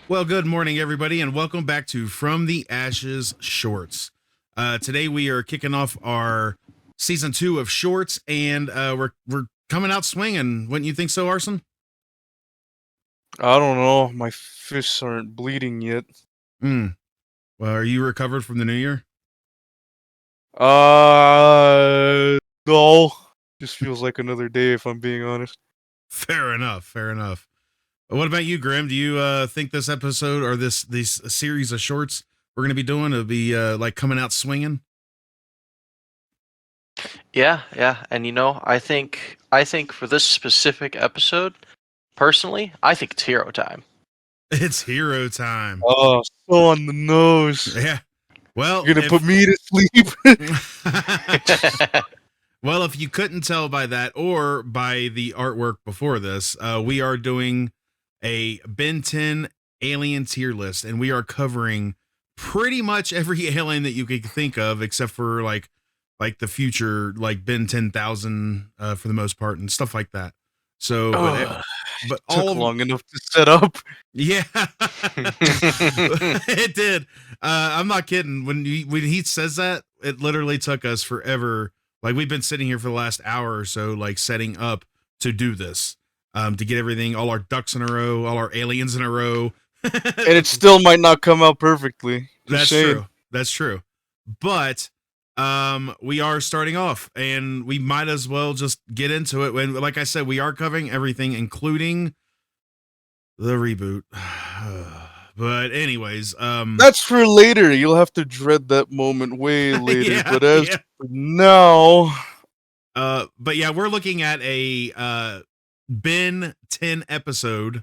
Well, good morning, everybody, and welcome back to From the Ashes Shorts. Today we are kicking off our season 2 of Shorts, and we're coming out swinging. Wouldn't you think so, Arson? I don't know. My fists aren't bleeding yet. Hmm. Well, are you recovered from the New Year? No. Just feels like another day if I'm being honest. Fair enough. Fair enough. What about you, Grim? Do you think this episode or this series of shorts we're going to be doing will be like coming out swinging? Yeah, and I think for this specific episode, personally, I think it's hero time. It's hero time. Oh, so on the nose. Yeah. Well, You're gonna put if me to sleep. well, if you couldn't tell by that or by the artwork before this, we are doing a Ben 10 alien tier list, and we are covering pretty much every alien that you could think of, except for like the future, like Ben 10,000 for the most part, and stuff like that. So, Ugh, but took all of long enough to set up. yeah, it did. I'm not kidding. When he says that, it literally took us forever. Like we've been sitting here for the last hour or so, like setting up to do this, to get everything, all our ducks in a row, all our aliens in a row. And it still might not come out perfectly. Just That's saying. true. That's true. But we are starting off, and we might as well just get into it. When, like I said, we are covering everything, including the reboot. But anyways, That's for later. You'll have to dread that moment way later. yeah, But as yeah. for now, But yeah, we're looking at a Ben 10 episodes,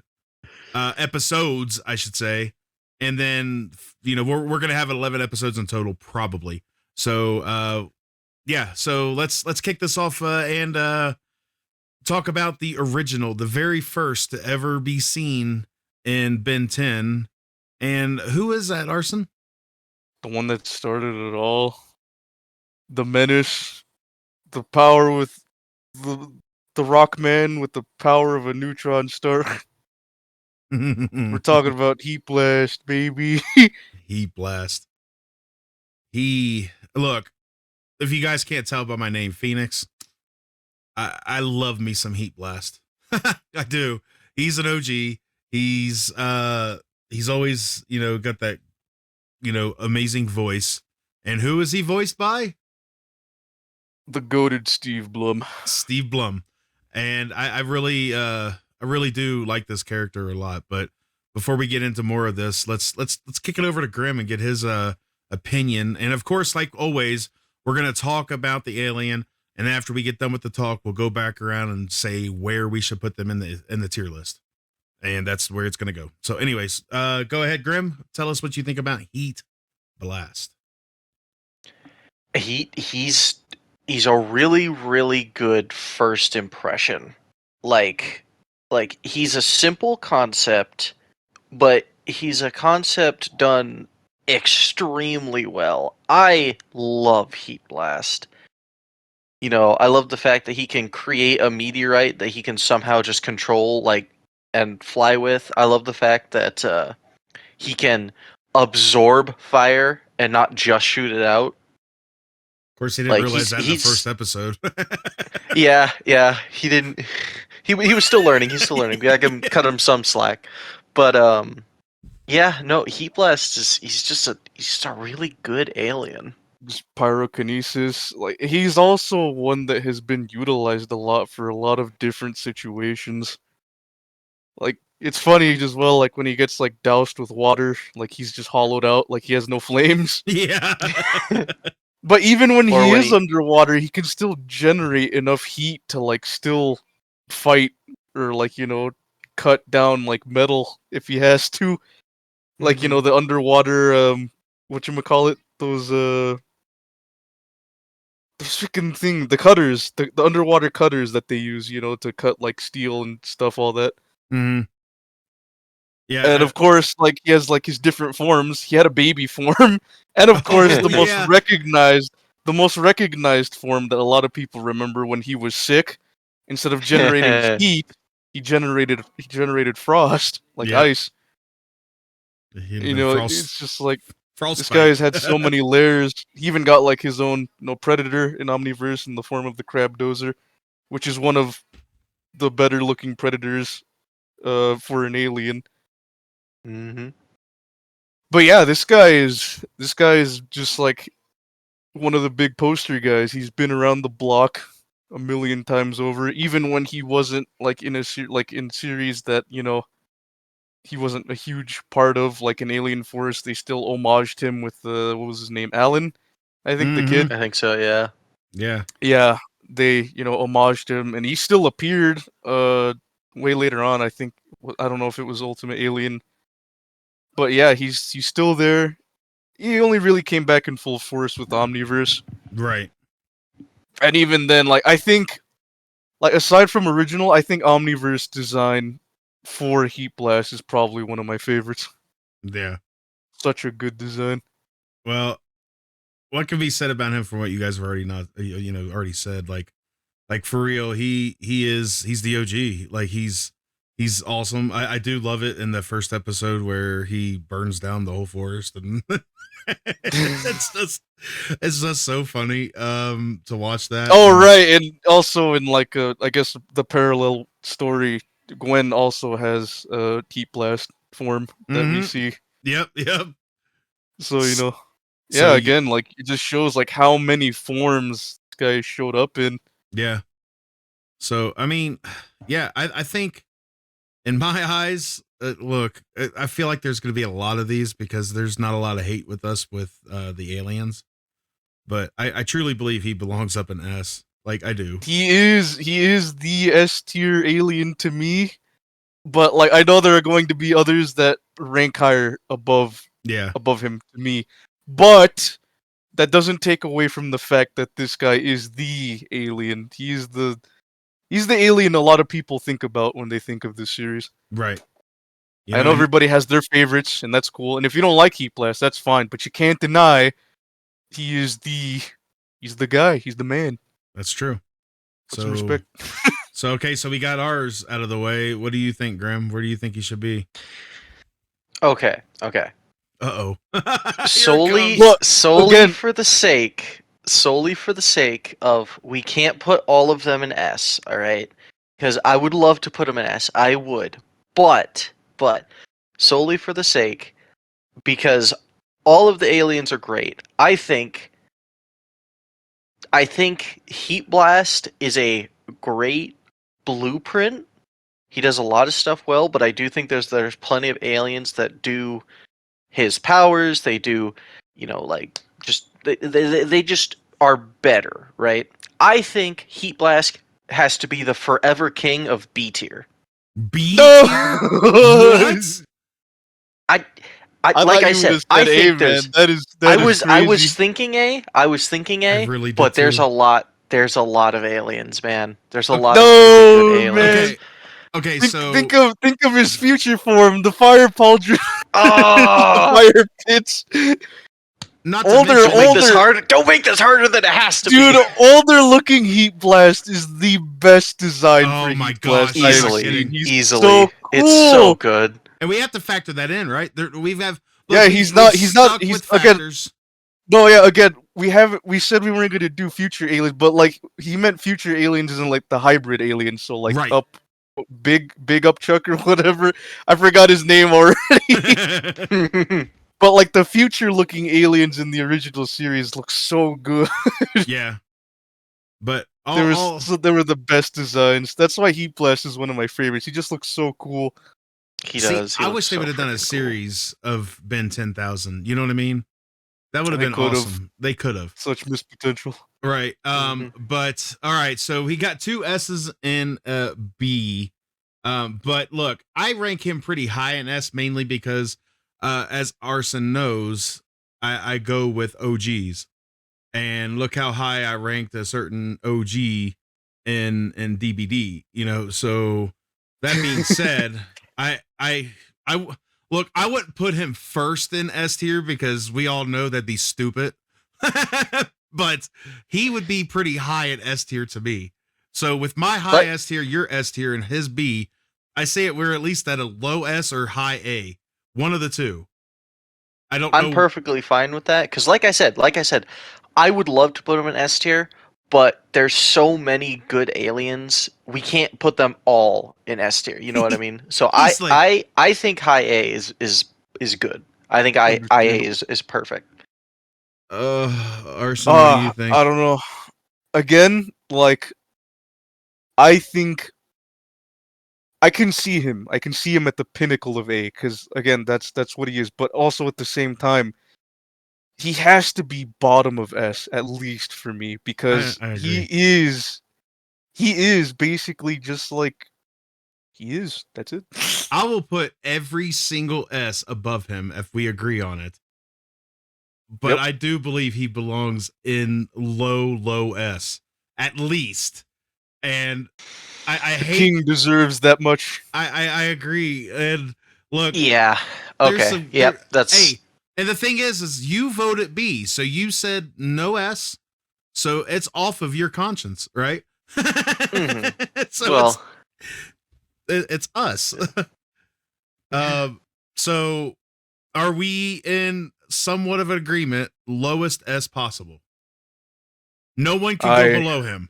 I should say. And then we're gonna have 11 episodes in total, probably. So yeah, so let's kick this off and talk about the original, the very first to ever be seen in Ben 10. And who is that, Arson? the one that started it all, the menace, the power with the the rock man with the power of a neutron star. We're talking about Heat Blast, baby. Heat Blast. He look, if you guys can't tell by my name, Phoenix, I love me some Heat Blast. I do. He's an OG. He's always, got that, amazing voice. And who is he voiced by? The goated Steve Blum. Steve Blum. And I really do like this character a lot. But before we get into more of this, let's kick it over to Grim and get his opinion. And of course, like always, we're gonna talk about the alien, and after we get done with the talk, we'll go back around and say where we should put them in the tier list. And that's where it's gonna go. So, anyways, go ahead, Grim. Tell us what you think about Heat Blast. He's a really good first impression. Like like he's a simple concept, but he's a concept done extremely well. I love Heat Blast. I love the fact that he can create a meteorite that he can somehow just control, like, and fly with. I love the fact that he can absorb fire and not just shoot it out. Of course, he didn't Like realize that in the he's first episode. yeah. He didn't. He was still learning. He's still learning. We gotta cut him some slack. But yeah, no. Heat Blast is he's just a really good alien. Just pyrokinesis. Like, he's also one that has been utilized a lot for a lot of different situations. Like, it's funny as well, like, when he gets, like, doused with water, like, he's just hollowed out, like, he has no flames. Yeah. But even when Or he when is he underwater, he can still generate enough heat to, like, still fight or, like, cut down, like, metal if he has to. Like, the underwater, whatchamacallit, those freaking thing, the cutters, the underwater cutters that they use, to cut, like, steel and stuff, all that. Mhm. And Yeah. of course, like, he has, like, his different forms. He had a baby form, and of course, Oh, yeah. the most recognized form that a lot of people remember when he was sick. Instead of generating heat, he generated frost, like Yep. ice. He'd have You been know, it's just like this frostbite. guy has had so many layers. He even got like his own, predator in Omniverse in the form of the Crab Dozer, which is one of the better looking predators for an alien. Mm-hmm. But yeah, this guy is just like one of the big poster guys. He's been around the block a million times over, even when he wasn't like in in series that he wasn't a huge part of, like in Alien Force. They still homaged him with what was his name, Alan, I think the Mhm. kid. I think so. Yeah. Yeah. Yeah, they homaged him, and he still appeared way later on. I think I don't know if it was Ultimate Alien, but yeah, he's still there. He only really came back in full force with Omniverse. Right. And even then, like I think, like aside from original, I think Omniverse design for Heat Blast is probably one of my favorites. Yeah. Such a good design. Well, what can be said about him from what you guys have already not already said? Like for real, he's the OG. Like he's awesome. I do love it in the first episode where he burns down the whole forest, and it's just so funny to watch that. Oh And right, and also in like I guess the parallel story, Gwen also has a Heat Blast form that we Mhm. see. Yep. So So yeah, y- again, like it just shows like how many forms this guy showed up in. yeah. So I mean, yeah, I think in my eyes, look, I feel like there's going to be a lot of these because there's not a lot of hate with us with the aliens, but I truly believe he belongs up in S. Like I do. He is the S tier alien to me, but like I know there are going to be others that rank higher Yeah. above him to me. But that doesn't take away from the fact that this guy is the alien. He's the alien a lot of people think about when they think of this series. Right. You I know, know and everybody has their favorites, and that's cool. And if you don't like Heat Blast, that's fine. But you can't deny he is he's the guy. He's the man. that's true. Put some So respect. okay, so we got ours out of the way. What do you think, Grim? Where do you think he should be? Okay. Uh-oh. Solely, Look, solely again- for the sake, of we can't put all of them in S. All right, because I would love to put them in S. I would, but solely for the sake, because all of the aliens are great. I think Heat Blast is a great blueprint. He does a lot of stuff well, but I do think there's plenty of aliens that do his powers. They do, like just they just are better, right? I think Heat Blast has to be the forever king of B tier. B No! tier? What? I I like thought I you would said, have I said A, think man. there's That is I crazy. was thinking A. I really did But there's too. there's a lot of aliens, man. There's a Okay. lot of really good No, aliens. man. Okay, Think, so think of his future form, the fire pauldron, the Oh, fire pits. not to Older, mention, don't make this harder than it has to Dude, be. older looking Heat Blast is the best design Oh for my Heat Blast gosh, I I'm have not Easily, kidding. seen. He's easily. so cool. It's so good. and we have to factor that in, right? There, look, Yeah, we've he's not, stuck with again, factors. no, yeah, again, we said we weren't gonna do future aliens, but like, he meant future aliens isn't like the hybrid aliens, so like Right. big upchuck or whatever. I forgot his name already. But like the future looking aliens in the original series look so good. Yeah, but They were the best designs. That's why Heat Blast is one of my favorites. He just looks so cool. He see, does. He I looks wish they so would have done a freaking cool. series of Ben 10,000. You know what I mean? That would have They been could've. awesome. They could have. Such missed potential. Right. Mhm. But all right, so he got two S's in B. But look, I rank him pretty high in S mainly because as Arson knows, I go with OGs. And look how high I ranked a certain OG in DBD, So that being said, look, I wouldn't put him first in S tier because we all know that'd be stupid. But he would be pretty high at S tier to me. So with my high S tier, your S tier, and his B, I say it we're at least at a low S or high A. One of the two. I don't I'm know. perfectly fine with that because, like I said, I would love to put him in S tier, but there's so many good aliens, we can't put them all in S tier. You know what I mean? So He's like, I think high A is good. I think IA is perfect. Arson, what do you think? I don't know. Again, like, I think I can see him. I can see him at the pinnacle of A, because again, that's what he is. But also at the same time, he has to be bottom of S at least for me, because I agree. he is basically just like he is. That's it. I will put every single S above him if we agree on it. But Yep. I do believe he belongs in low S at least. And I The hate. king deserves that much. I agree. And look, Yeah. there's Okay. some. Yep. That's Hey, and the thing is you voted B, so you said no S, so it's off of your conscience, right? So well. it's us. So are we in somewhat of an agreement? Lowest S possible. No one can go below him.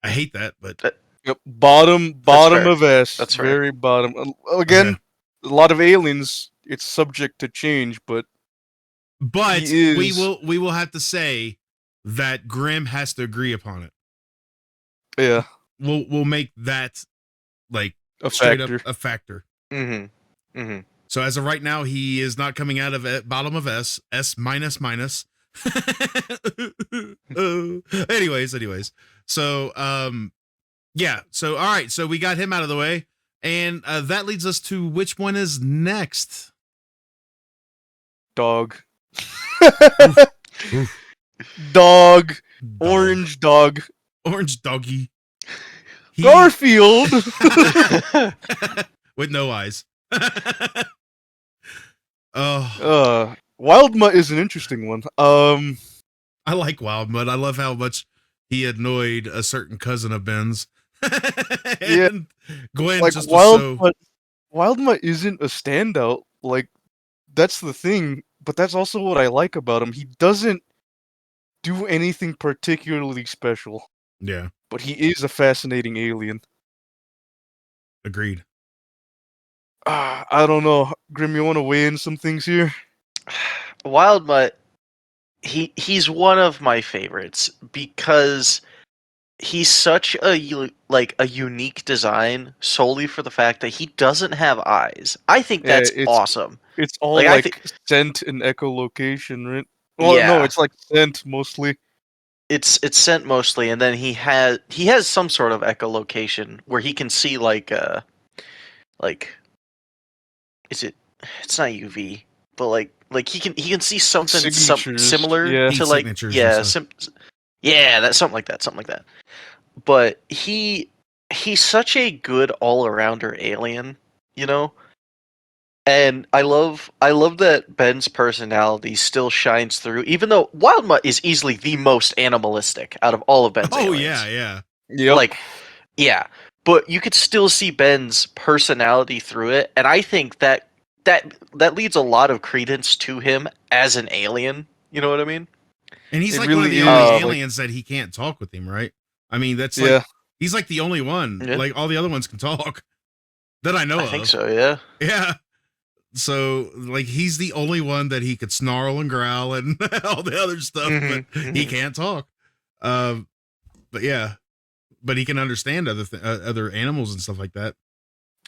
I hate that, but Yep, bottom fair. of S. That's fair. Very bottom. Again, okay. a lot of aliens. It's subject to change, but he we is. will have to say that Grimm has to agree upon it. Yeah, We'll make that like a straight factor. up a factor. Mm-hmm. Mm-hmm. So as of right now, he is not coming out of bottom of S. S minus minus. Anyways. So yeah. So all right. So we got him out of the way, and that leads us to which one is next. Dog. Oof. Dog. Orange dog. Orange doggy. Garfield. With no eyes. Oh, Wildmutt is an interesting one. I like Wildmutt. I love how much he annoyed a certain cousin of Ben's. And yeah, Gwen like just was so. Wildmutt isn't a standout. Like, that's the thing. But that's also what I like about him. He doesn't do anything particularly special. Yeah, But he is a fascinating alien. agreed. I don't know. Grim, you want to weigh in some things here? Wildmutt, he's one of my favorites because he's such a unique design solely for the fact that he doesn't have eyes. I think that's awesome. It's all Like, scent and echolocation, right? Well, Yeah. no, it's like scent mostly. It's scent mostly, and then he has some sort of echolocation where he can see like is it? It's not UV, but he can see something Signatures, similar yeah. to Heat like signatures and yeah stuff. that's something like that. But he's such a good all arounder alien, you know. And I love that Ben's personality still shines through, even though Wildmutt is easily the most animalistic out of all of Ben's Oh aliens. yeah. Yep. Like, yeah, but you could still see Ben's personality through it, and I think that leads a lot of credence to him as an alien. You know what I mean? And he's It like one of really the only is, aliens that he can't talk with him, right? I mean, that's yeah. like he's like the only one. Yeah. Like all the other ones can talk that I know I of. think so. Yeah. Yeah. So like he's the only one that he could snarl and growl and all the other stuff, but he can't talk. But yeah, but he can understand other animals and stuff like that.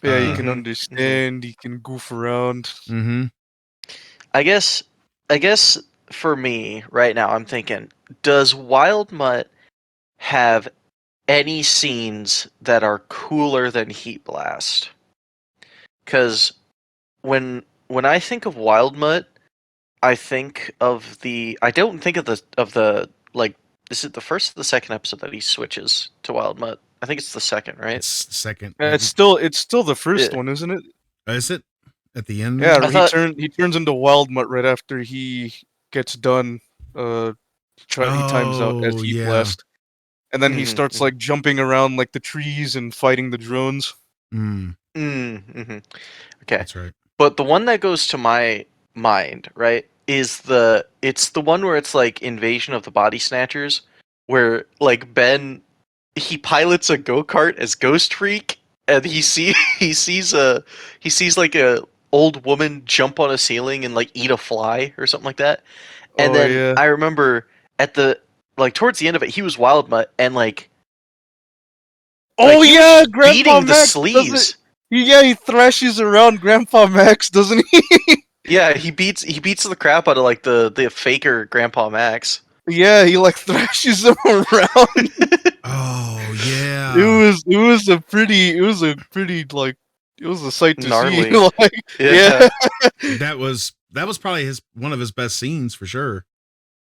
Yeah, he can understand. He can goof around. Mm-hmm. I guess for me right now, I'm thinking: does Wildmutt have any scenes that are cooler than Heat Blast? Because when I think of Wildmutt, I think of I don't think of the like. Is it the first or the second episode that he switches to Wildmutt? I think it's the second, right? It's second. It's still the first one, isn't it? Is it at the end? Yeah, I thought he turns into Wildmutt right after he gets done. He times out as Heat Blast, and then he starts like jumping around like the trees and fighting the drones. Mm. Okay, That's right. But the one that goes to my mind, right, is it's the one where it's like Invasion of the Body Snatchers, where like Ben he pilots a go-kart as Ghost Freak, and he sees like a old woman jump on a ceiling and like eat a fly or something like that. And Oh then yeah. I remember at the like towards the end of it, he was Wild Mutt and like Oh he yeah, was Grandpa beating the Max does it. sleaze. Yeah, he thrashes around Grandpa Max, doesn't he? Yeah, he beats the crap out of like the faker Grandpa Max. Yeah, he like thrashes him around. Oh yeah. It was a pretty like it was a sight to Gnarly. see. Like Yeah. yeah. That was probably one of his best scenes for sure.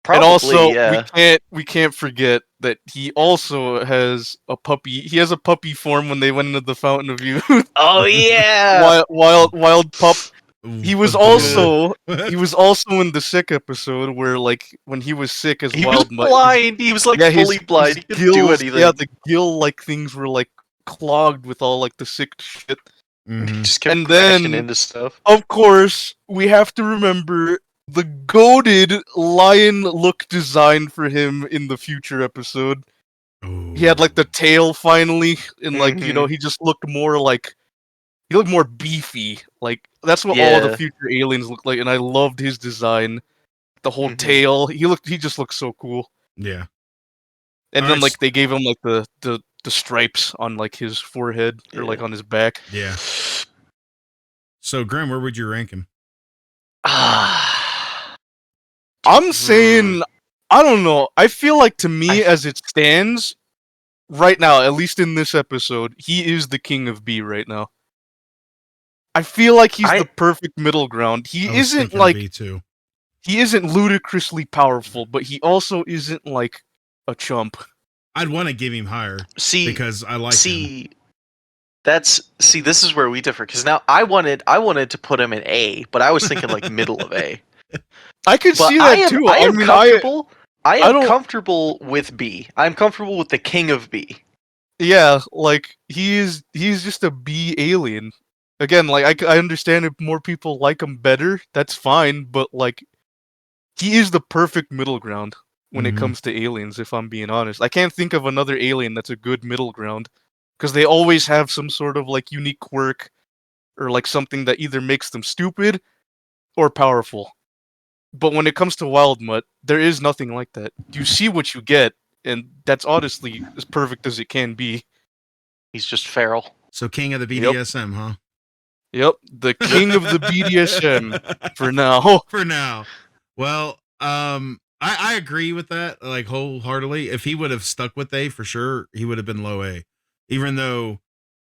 And Probably, also yeah. we can't forget that he also has a puppy. He has a puppy form when they went into the Fountain of Youth. Oh yeah. Wild pup. He was Adorable. also in the sick episode where like when he was sick as He was Wild Mutt. blind. He was like Yeah, fully blind. He couldn't do anything. yeah, the gill like things were like clogged with all like the sick shit. He Mhm. just kept And crashing then, into stuff. of course, we have to remember the goated lion look design for him in the future episode. He had like the tail finally, and like you know, he just looked more like he looked more beefy. Like that's what all the Yeah. future aliens look like, and I loved his design. The whole Mhm. tail, he just looked so cool. Yeah. And All then right, like they gave him like the stripes on like his forehead or like Yeah. on his back. Yeah. So Graham, where would you rank him? Ah. I'm saying I don't know. I feel like to me as it stands right now, at least in this episode, he is the king of B right now. I feel like he's the perfect middle ground. He I was isn't thinking like B too. he isn't ludicrously powerful, but he also isn't like a chump. I'd want to give him higher See, because I like him. this is where we differ because now I wanted to put him in A, but I was thinking like middle of A. I could But see that too. I am mean, comfortable. I am don't- comfortable with B. I'm comfortable with the king of B. Yeah, like he's just a B alien. Again, like I understand if more people like him better, that's fine, but like he is the perfect middle ground when it Mhm. comes to aliens, if I'm being honest. I can't think of another alien that's a good middle ground because they always have some sort of like unique quirk or like something that either makes them stupid or powerful. But when it comes to Wild Mutt, there is nothing like that. You see what you get, and that's honestly as perfect as it can be. He's just feral. So king of the Yep. BDSM, huh? Yep, the king of the BDSM for now. For now. Well, I agree with that like wholeheartedly. If he would have stuck with A for sure, he would have been low A. Even though,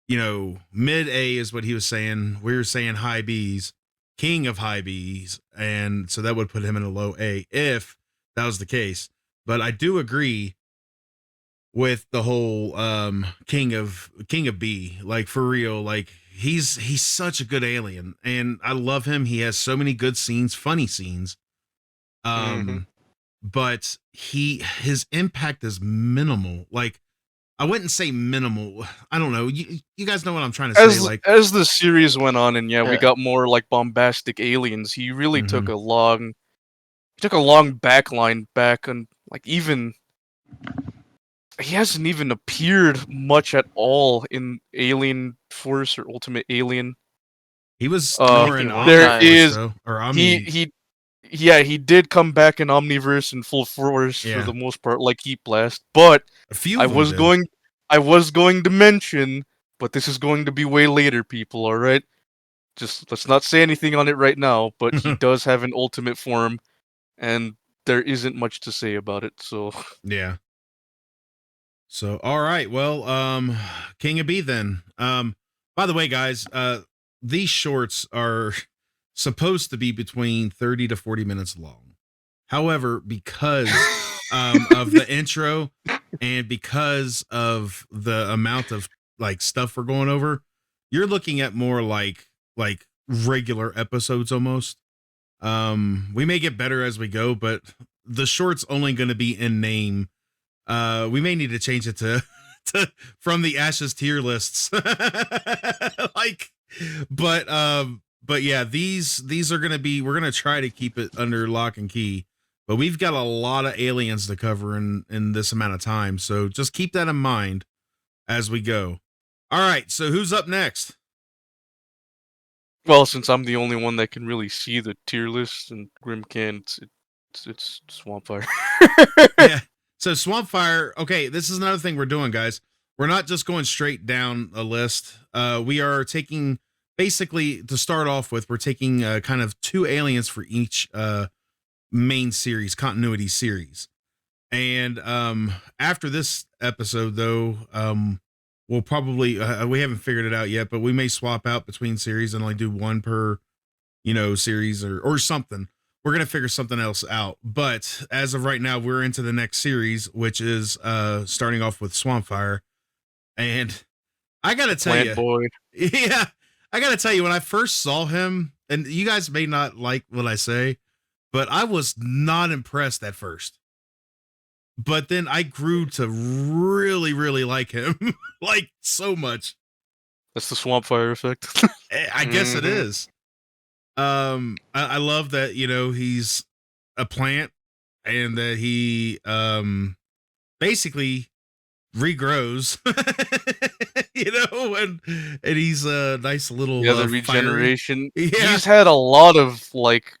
you know, mid A is what he was saying. We were saying high B's, king of high B's, and so that would put him in a low A if that was the case. But I do agree with the whole king of B, like for real. Like he's such a good alien and I love him. He has so many good scenes, funny scenes. But his impact is minimal. Like I wouldn't say minimal. I don't know. You guys know what I'm trying to say. Like As the series went on, and we Yeah. got more like bombastic aliens. He really took Mhm. a long backline back, and like even he hasn't even appeared much at all in Alien Force or Ultimate Alien. he was Uh, more in there Omniverse, is- though, or Omni. he did come back in Omniverse in full force Yeah. for the most part, like Heat Blast. But A few I of them was did. going to mention, but this is going to be way later, people. All right, just let's not say anything on it right now. But he does have an ultimate form, and there isn't much to say about it. So Yeah. So all right, well, King of B then. By the way, guys, these shorts are supposed to be between 30 to 40 minutes long. However, because of the intro and because of the amount of like stuff we're going over, you're looking at more like regular episodes almost. We may get better as we go, but the short's only going to be in name. We may need to change it to from the Ashes tier lists. Like, but but yeah, these are gonna be. We're gonna try to keep it under lock and key. But we've got a lot of aliens to cover in this amount of time, so just keep that in mind as we go. All right, so who's up next? Well, since I'm the only one that can really see the tier list, and Grim can't, it's Swampfire. Yeah. So Swampfire. Okay, this is another thing we're doing, guys. We're not just going straight down a list. We are taking basically to start off with. We're taking kind of 2 aliens for each main series, continuity series. And after this episode, though, we'll probably we haven't figured it out yet, but we may swap out between series and only do one per, series or something. We're gonna figure something else out. But as of right now, we're into the next series, which is starting off with Swampfire. And I gotta tell Plant you, boy. yeah, I gotta tell you, when I first saw him, and you guys may not like what I say, but I was not impressed at first. But then I grew to really, really like him, like so much. That's the Swampfire effect. I guess it Mhm. is. I love that, he's a plant and that he basically regrows, and he's a nice little Yeah, the fiery. regeneration. Yeah. He's had a lot of like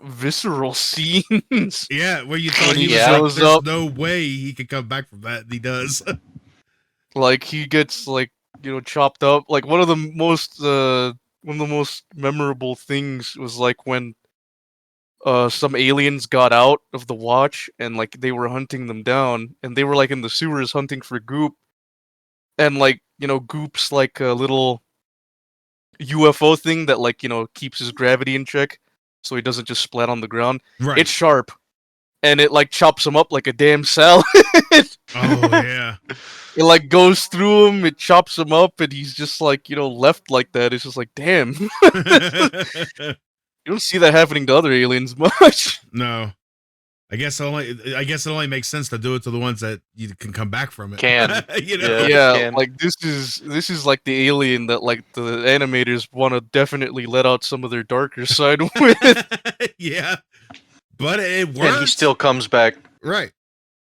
visceral scenes. Yeah, where you thought When he he was Yeah. like, shows there's up. no way he could come back from that, and he does. Like he gets like chopped up. Like one of the most memorable things was like when some aliens got out of the watch and like they were hunting them down and they were like in the sewers hunting for Goop, and like Goop's like a little UFO thing that like keeps his gravity in check so he doesn't just splat on the ground. Right. It's sharp and it like chops him up like a damn salad. Oh yeah. It like goes through him, it chops him up, and he's just like, left like that. It's just like, damn. You don't see that happening to other aliens much. No. I guess it only makes sense to do it to the ones that you can come back from it. Can. Yeah. Yeah, can. like this is like the alien that like the animators want to definitely let out some of their darker side with. Yeah. But it worked. And he still comes back. right.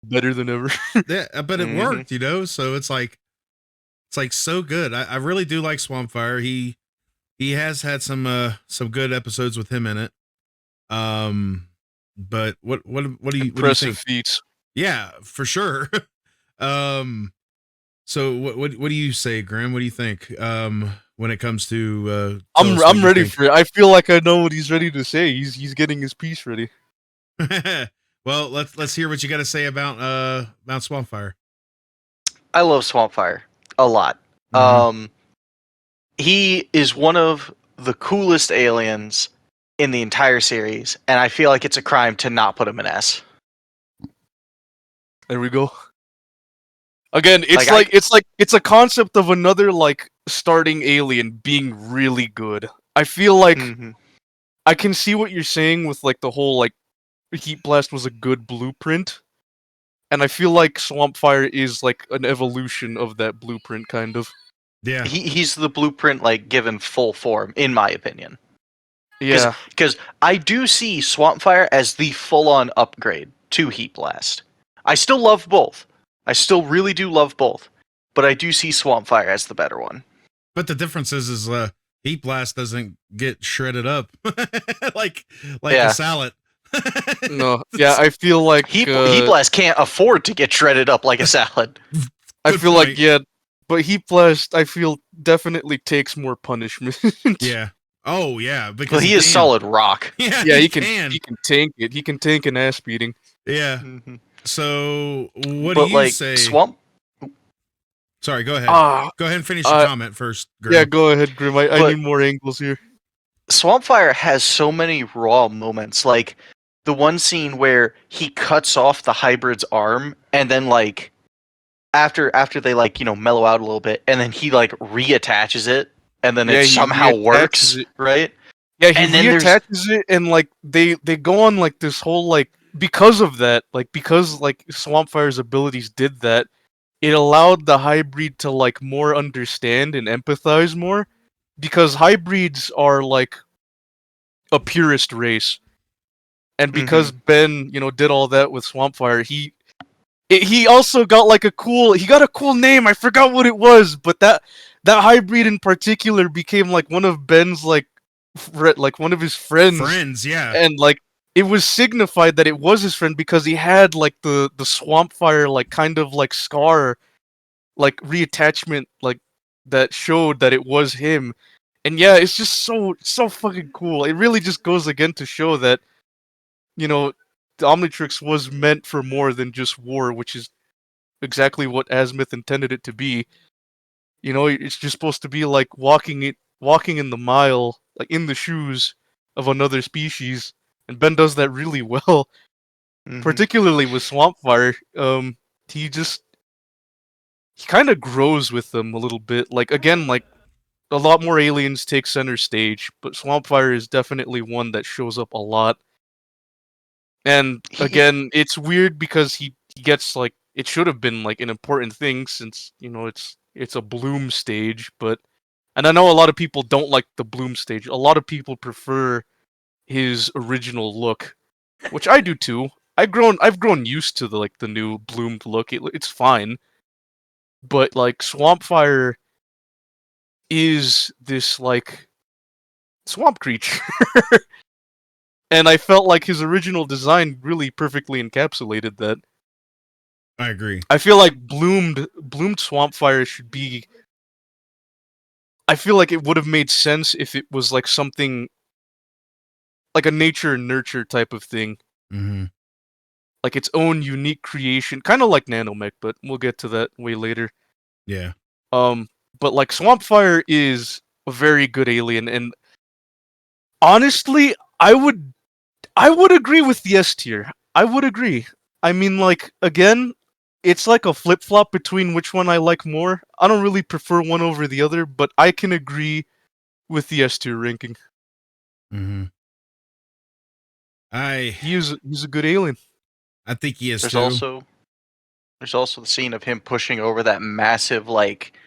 Better than ever. Yeah, but it Mhm. worked, so it's like so good. I really do like Swampfire. He has had some good episodes with him in it. But what do you Impressive think? feats. Yeah, for sure. So what do you say, Graham? What do you think? When it comes to tell us what I'm you ready think. for it. I feel like I know what he's ready to say. He's getting his piece ready. Well, let's hear what you got to say about Swampfire. I love Swampfire a lot. Mhm. He is one of the coolest aliens in the entire series, and I feel like it's a crime to not put him in S. There we go. Again, Like, it's a concept of another like starting alien being really good. I feel like Mhm. I can see what you're saying with like the whole like Heat Blast was a good blueprint, and I feel like Swampfire is like an evolution of that blueprint, kind of. Yeah. He's the blueprint, like, given full form, in my opinion. Yeah, Because I do see Swampfire as the full-on upgrade to Heat Blast. I still love both. I still really do love both. But I do see Swampfire as the better one. But the difference is Heat Blast doesn't get shredded up like Yeah. a salad. no, yeah, I feel like Heat Blast can't afford to get shredded up like a salad. I Good feel point. like yeah, but Heat Blast I feel definitely takes more punishment. Yeah. Oh yeah, because Well, he is can. solid rock. Yeah, Yeah, he he can tank it. He can tank an ass beating. Yeah. Mhm. So what But do you like say? Sorry, go ahead. Ah, Go ahead and finish your comment first, Graham. yeah, go ahead, Grim. I But- need more angles here. Swampfire has so many raw moments, like the one scene where he cuts off the hybrid's arm, and then like after they like mellow out a little bit, and then he like reattaches it, and then Yeah, it he somehow reattaches works, it. right? Yeah, he And then there's- reattaches it, and like they go on like this whole like because of that, like because like Swampfire's abilities did that, it allowed the hybrid to like more understand and empathize more, because hybrids are like a purist race, and because Ben, did all that with Swampfire, he also got like a cool name. I forgot what it was, but that hybrid in particular became like one of Ben's like one of his friends, Yeah. and like it was signified that it was his friend because he had like the Swampfire like kind of like scar, like reattachment, like that showed that it was him. And yeah, it's just so fucking cool. It really just goes again to show that, the Omnitrix was meant for more than just war, which is exactly what Azimuth intended it to be. It's just supposed to be like walking in the mile, like in the shoes of another species, and Ben does that really well, particularly with Swampfire. He kind of grows with them a little bit. Like again, like a lot more aliens take center stage, but Swampfire is definitely one that shows up a lot. And again, it's weird because he gets like, it should have been like an important thing since it's a bloom stage, and I know a lot of people don't like the bloom stage. A lot of people prefer his original look, which I do too. I've grown used to the new bloomed look. It's fine, but like Swampfire is this like swamp creature. And I felt like his original design really perfectly encapsulated that. I agree. I feel like bloomed Swampfire should be. I feel like it would have made sense if it was like something like a nature and nurture type of thing, Mm-hmm. like its own unique creation, kind of like Nanomech, but we'll get to that way later. Yeah. But like Swampfire is a very good alien, and honestly, I would agree with the S tier. I would agree. I mean, like, again, it's like a flip-flop between which one I like more. I don't really prefer one over the other, but I can agree with the S tier ranking. Mm-hmm. He's a good alien. I think he is There's too. also the scene of him pushing over that massive like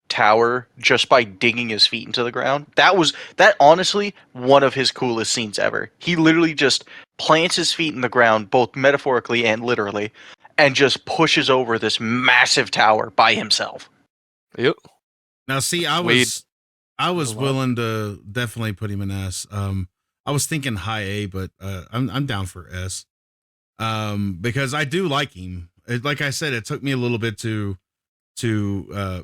tower just by digging his feet into the ground. That honestly one of his coolest scenes ever. He literally just plants his feet in the ground, both metaphorically and literally, and just pushes over this massive tower by himself. Yep. Now, see, I was willing to definitely put him in S. I was thinking high A, but I'm down for S. Because I do like him. Like I said, it took me a little bit to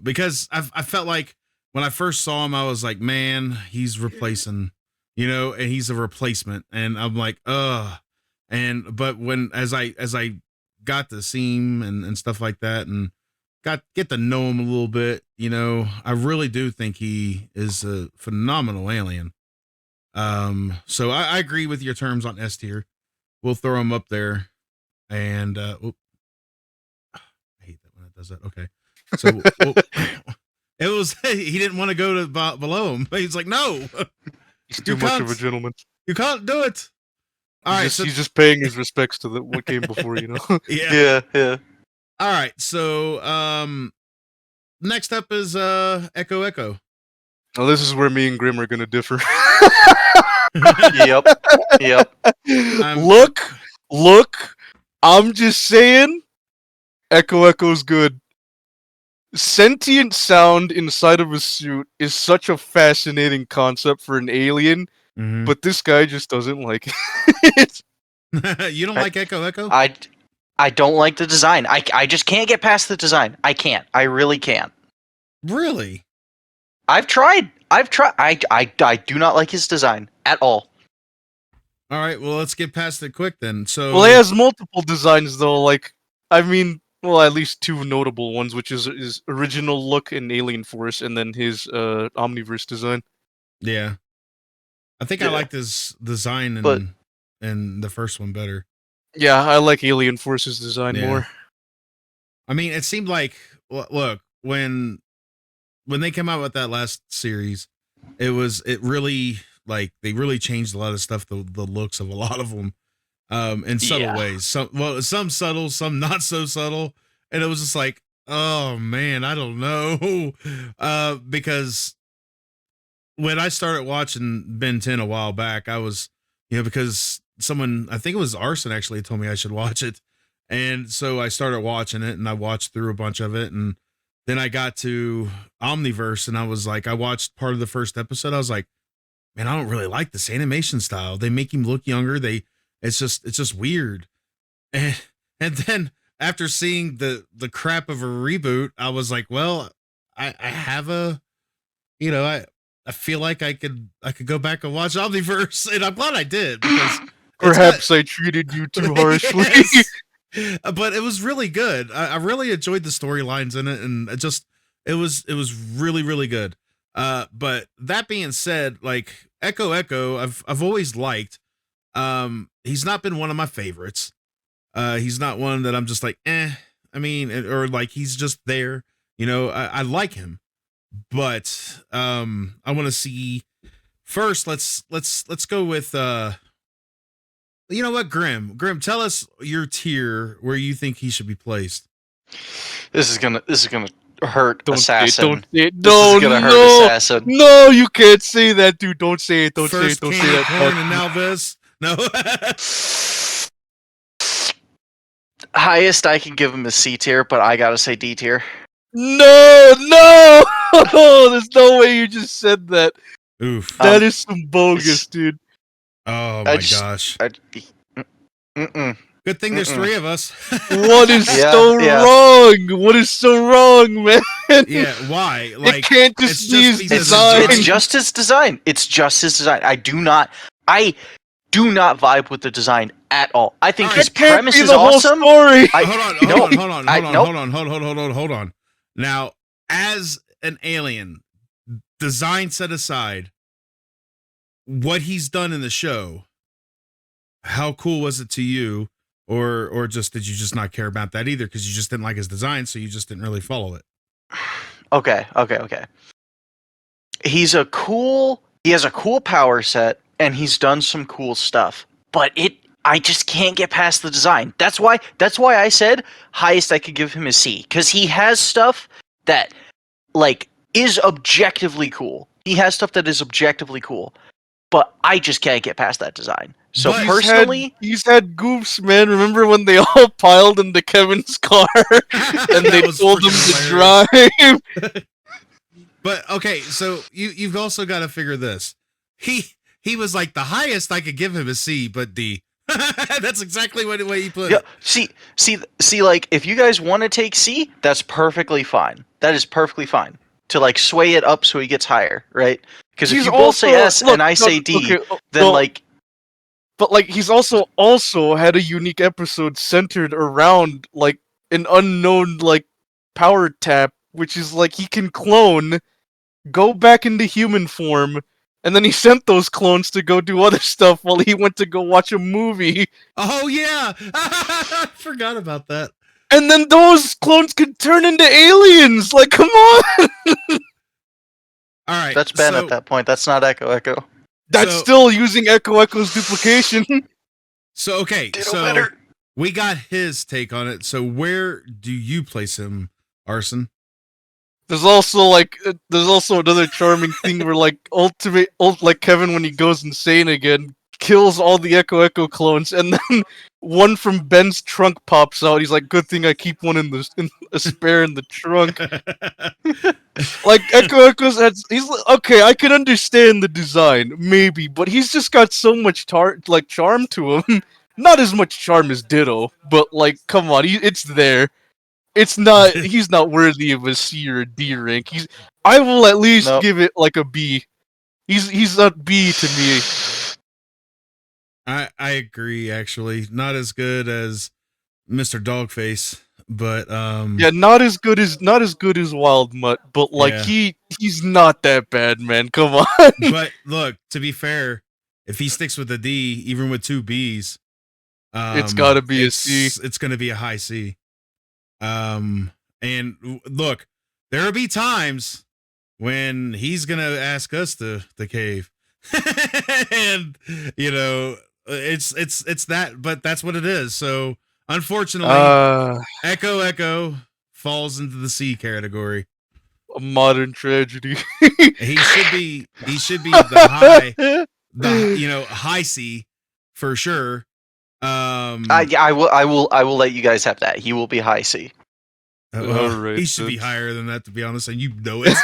because I felt like when I first saw him, I was like, man, he's replacing, and he's a replacement, and I'm like, but as I got to see him and stuff like that, and get to know him a little bit, I really do think he is a phenomenal alien. So I agree with your terms on S tier. We'll throw him up there, and I hate that when it does that. Okay. So it was he didn't want to go to below him. He's like, no, he's too much of a gentleman. You can't do it. All right, he's just paying his respects to what came before, Yeah. All right, so next up is Echo Echo. Well, this is where me and Grim are gonna differ. Yep. Look. I'm just saying, Echo Echo's good. Sentient sound inside of a suit is such a fascinating concept for an alien, but this guy just doesn't like it. You don't like Echo Echo? I don't like the design. I just can't get past the design. I can't. I really can't. Really? I've tried. I do not like his design at all. All right, well, let's get past it quick then. So, well, he has multiple designs though. Like, I mean, well, at least two notable ones, which is his original look in Alien Force, and then his Omniverse design. Yeah, I think I liked his design in the first one better. Yeah, I like Alien Force's design more. I mean, it seemed like look when they came out with that last series, it really like they really changed a lot of stuff. The looks of a lot of them, in subtle ways. Some subtle, some not so subtle, and it was just like, oh man, I don't know, because when I started watching Ben 10 a while back, I was, because someone, I think it was Arson actually told me I should watch it. And so I started watching it and I watched through a bunch of it. And then I got to Omniverse and I was like, I watched part of the first episode. I was like, man, I don't really like this animation style. They make him look younger. It's just weird. And then after seeing the crap of a reboot, I was like, well, I have a, I feel like I could go back and watch Omniverse, and I'm glad I did because Perhaps I treated you too harshly. Yes. But it was really good. I really enjoyed the storylines in it, and it was really really good. But that being said, like Echo, I've always liked. He's not been one of my favorites. He's not one that I'm just like, eh. I mean, or like he's just there. I like him, but I want to see first. Let's go with you know what, Grim, tell us your tier where you think he should be placed. This is gonna hurt Don't say it, Assassin. don't say it. This No, is gonna hurt no, Assassin. no, you can't say that, dude. Don't say it. Don't First say it. Don't say candy that. corn and now this. No. Highest I can give him is C tier, but I gotta say D tier. No, no. There's no way you just said that. Oof. That is some bogus, dude. Oh I my just- gosh. Mm-mm. Good thing there's Mm-mm. three of us. What is Yeah, so yeah. wrong? What is so wrong, man? Yeah, why? It can't it's just be his because design. It's just his design. It's just his design. I do not vibe with the design at all. I think his It can't premise be is the whole awesome. story. Hold on. Now, as an alien, design set aside, what he's done in the show, how cool was it to you? Or just did you just not care about that either because you just didn't like his design, so you just didn't really follow it? Okay. He has a cool power set and he's done some cool stuff. But I just can't get past the design. That's why I said highest I could give him is C, cuz he has stuff that like is objectively cool. He has stuff that is objectively cool. But I just can't get past that design. So But personally, he's had goofs, man. Remember when they all piled into Kevin's car and they That was told him freaking to drive? But okay, so you've also got to figure this. He was like the highest I could give him is C, but D. That's exactly what he put. yeah, It. see, like if you guys want to take C, that's perfectly fine. That is perfectly fine to like sway it up so he gets higher, right? Because if He's you both say also- S look, and I say look, D, okay, then well, like But like he's also had a unique episode centered around like an unknown like power tap, which is like he can clone, go back into human form, and then he sent those clones to go do other stuff while he went to go watch a movie. Oh yeah, I forgot about that. And then those clones could turn into aliens. Like, come on, All right, that's Ben so, at that point. That's not Echo. that's So- still using Echo's duplication. So okay, Ditto so better. we got his take on it. So where do you place him, Arson? There's also another charming thing where like like Kevin when he goes insane again kills all the Echo clones and then one from Ben's trunk pops out. He's like, "Good thing I keep one in a spare in the trunk." Like Echo's he's like, okay, I can understand the design maybe, but he's just got so much charm to him. Not as much charm as Ditto, but like, come on, it's there. It's not. He's not worthy of a C or a D rank. I will at least Nope. give it like a B. He's a B to me. I agree. Actually, not as good as Mr. Dogface, but Yeah, not as good as Wild Mutt, but like Yeah. he's not that bad, man. Come on. But look, to be fair, if he sticks with the D, even with two B's, It's gotta be a C. It's going to be a high C. And look, there'll be times when he's going to ask us to cave, and it's that, but that's what it is. So unfortunately, Echo falls into the C category. a modern tragedy. He should be the high C for sure. Yeah, I will let you guys have that. He will be high C. Well, Alright, he should be then. higher than that, to be honest, and you know it.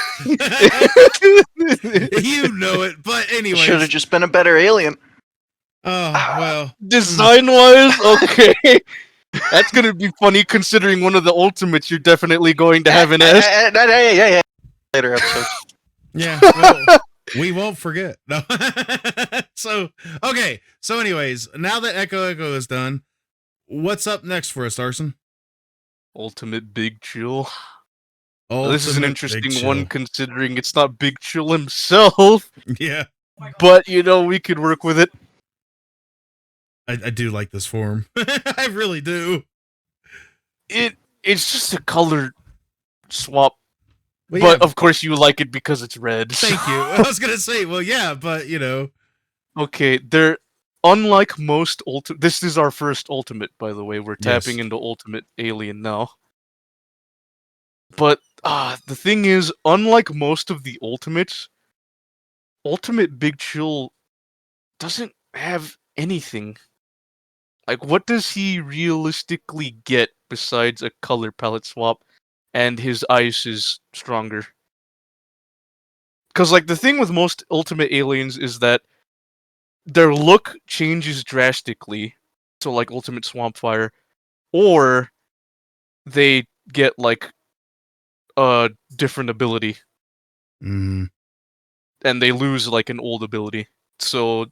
You know it. But anyways, Should have just been a better alien. oh well. Design wise, okay. That's gonna be funny considering one of the ultimates you're definitely going to have an S. Yeah. Later episode. Yeah, well, we won't forget. No. So, okay. So, anyways, now that Echo is done, what's up next for us, Arson? Ultimate Big Chill. Now, this is an Ultimate Big interesting one Chill. considering it's not Big Chill himself, Yeah, but we could work with it. I do like this form. I really do. It's just a color swap. But But yeah, of course you like it because it's red. thank you. I was gonna say, well, yeah, but Okay, they're unlike most this is our first ultimate, by the way. We're tapping Yes. into Ultimate Alien now. But the thing is, unlike most of the ultimates, Ultimate Big Chill doesn't have anything. Like, what does he realistically get besides a color palette swap and his ice is stronger? Because, like, the thing with most Ultimate Aliens is that their look changes drastically. So, like, Ultimate Swampfire. Or they get, like, a different ability. Mm. And they lose, like, an old ability. So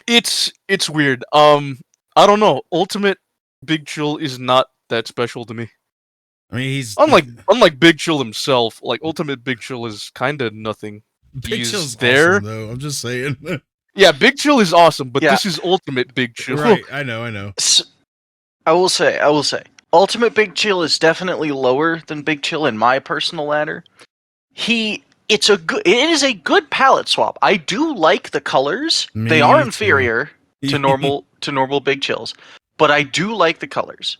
it's weird. I don't know. Ultimate Big Chill is not that special to me. I mean, he's Unlike Big Chill himself, like Ultimate Big Chill is kind of nothing. Big He's Chill's there. awesome, though. I'm just saying. Yeah, Big Chill is awesome, but Yeah. this is Ultimate Big Chill. Right, I know. I will say, Ultimate Big Chill is definitely lower than Big Chill in my personal ladder. It is a good palette swap. I do like the colors. They are Me too. inferior to normal Big Chills, but I do like the colors.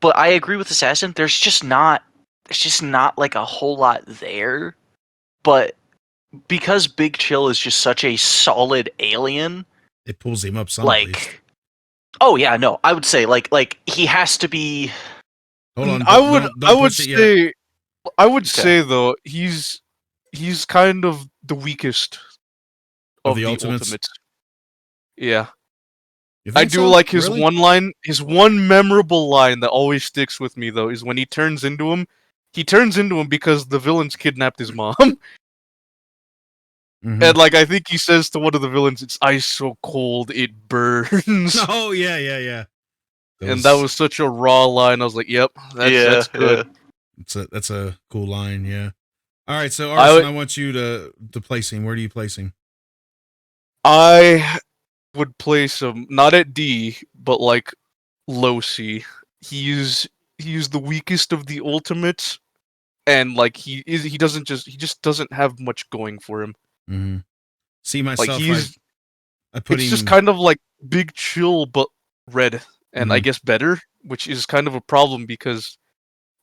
But I agree with Assassin. There's just not like a whole lot there. But because Big Chill is just such a solid alien, It pulls him up some. At least. like, oh yeah, no, I would say like he has to be. Hold on, I would say. say though he's kind of the weakest of the ultimates. Yeah. I do like his one line, his one memorable line that always sticks with me though is when he turns into him. He turns into him because the villains kidnapped his mom. Mm-hmm. And like I think he says to one of the villains, "It's ice so cold it burns." Oh yeah. And that was such a raw line. I was like, "Yep, that's good." Yeah. That's a cool line. Yeah. All right, so Arson, I want you to place him. Where do you place him? I would place him not at D, but like low C. He's the weakest of the ultimates, and like he just doesn't have much going for him. Mm-hmm. See myself. Like I put it's him. just kind of like Big Chill but red, and I guess better, which is kind of a problem because